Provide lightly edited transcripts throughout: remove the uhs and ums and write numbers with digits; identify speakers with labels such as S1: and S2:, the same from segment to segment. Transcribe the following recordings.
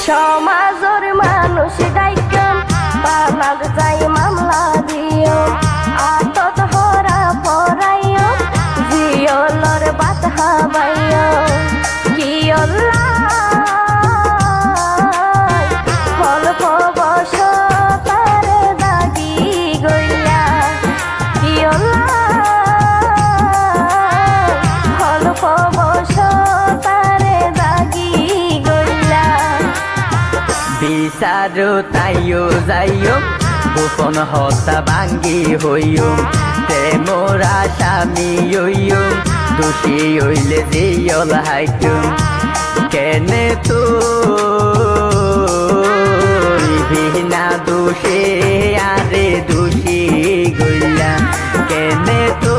S1: সমাজের মানুষ ডাইকাম বানাগ যাই মামলা দিও আতত হরা পরাইও জিয়লর বাত হাবাইও কিয়ল্লা অল্প বস তারে দাগি গইলা কিয়ল্লা অল্প বস তারে দাগি গইলা
S2: বিচারো তাইও যাইও গোপন হতা ভাঙ্গি হইও তে মোরা স্বামী হইও দোষী হইলে জিয়ল হাইতুম কেনে তো বিনা দোষে আরে দোষী গইলা কেনে তো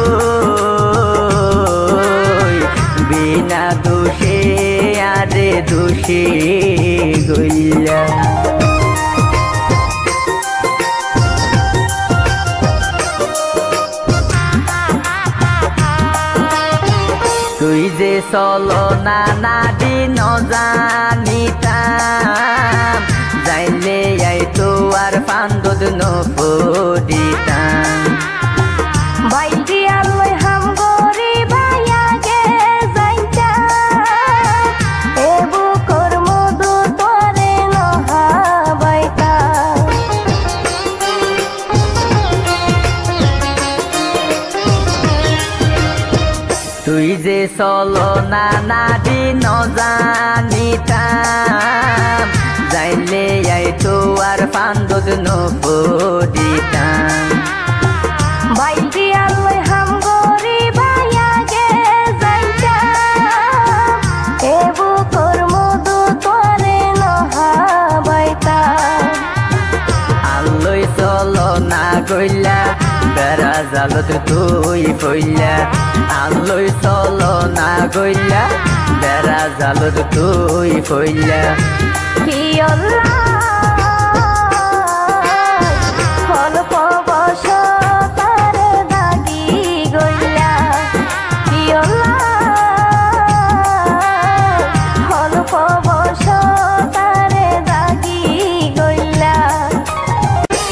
S2: বিনা দোষে আরে দোষী গইলা তুই যে চলো না দিন জানিতাম যাইলে আই তো আর ফান্দদ নপদিতাম
S1: বাইটি আলোয় হাম গরি বায়াগে যাইতা এবু কর্ম দু তোরে নহাবাইতা
S2: তুই যে চলো না দিন জানিতাম যাইলে আই তো আর ফান্দদ নপদিতাম
S1: বাইটি আলোয় হাম গরি বায়াগে যাইতা এবু কর্ম দু তোরে নহাবাইতা
S2: আল্লই চলো না গইলা বেড়া জালত তুই ফইলা আল্লই চলো না গইলা বেড়া জালত তুই ফইলা
S1: কিয়ল্লা অল্প বস তারে দাগি গইলা কিয়ল্লা অল্প বস তারে দাগি গইলা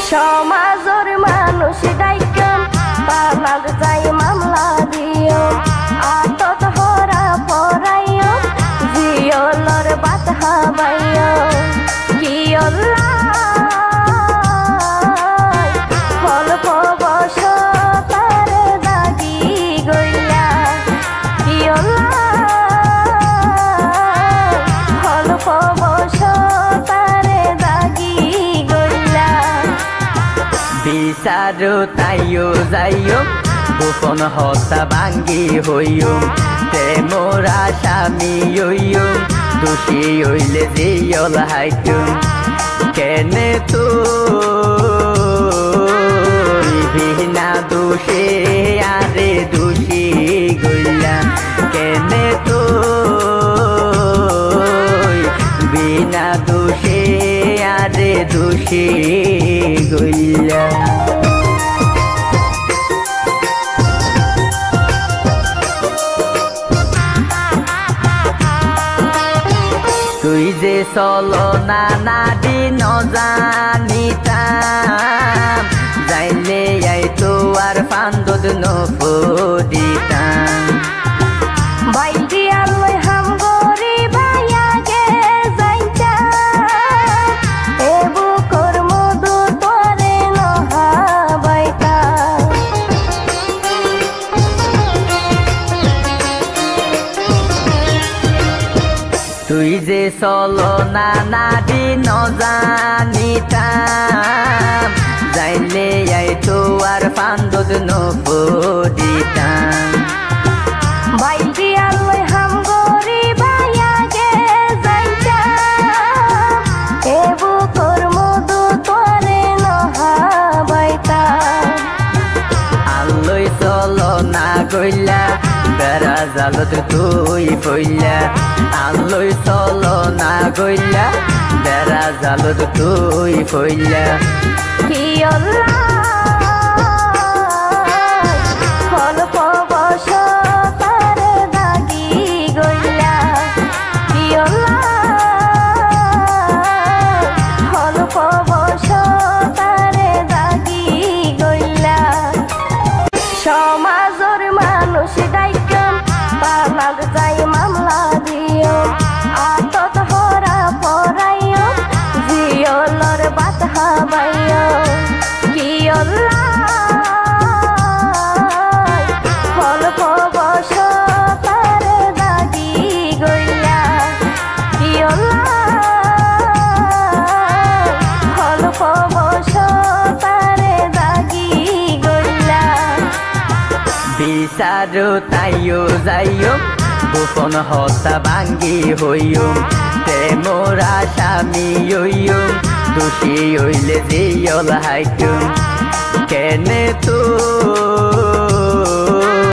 S1: সমাজের মানুষ ডাইকাম বানাগ যাই মামলা দিও আতত হরা পরাইও জিয়লর বাত হাবাইও কিয়ল্লা অল্প বস তারে দাগি গইলা কিয়ল্লা অল্প বস তারে দাগি গইলা
S2: বিচারো তাইও যাইও গোপন হতা ভাঙ্গি হইও তে মোরা স্বামী হইও দোষী হইলে জিয়ল হাইতুম কেনে তো বিনা দোষে আরে দোষী গইলা কেনে তো বিনা দোষে আরে দোষী গইলা তুই যে চলো না দিন জানিতাম যাইলে আই তো আর ফান্দদ নপদিতাম
S1: বাইটি আলোয় হাম গরি বায়াগে যাইতা এবু কর্ম দু তোরে নহাবাইতা
S2: তুই যে চলো না দিন জানিতাম যাইলে আই তো আর ফান্দদ নপদিতাম
S1: বাইটি আলোয় হাম গরি বায়াগে যাইতা এবু কর্ম দু তোরে নহাবাইতা
S2: আল্লই চলো না গইলা বেড়া জালত তুই ফইলা আল্লই চলো না গইলা বেড়া জালত তুই ফইলা
S1: কিয়ল্লা অল্প বস তারে দাগি গইলা কিয়ল্লা
S2: বিচারো তাইও যাইও গোপন হতা ভাঙ্গি হইম প্রেমর আসামি হইম দোষী হইলে জিয়ল হাইকুম কেনে তো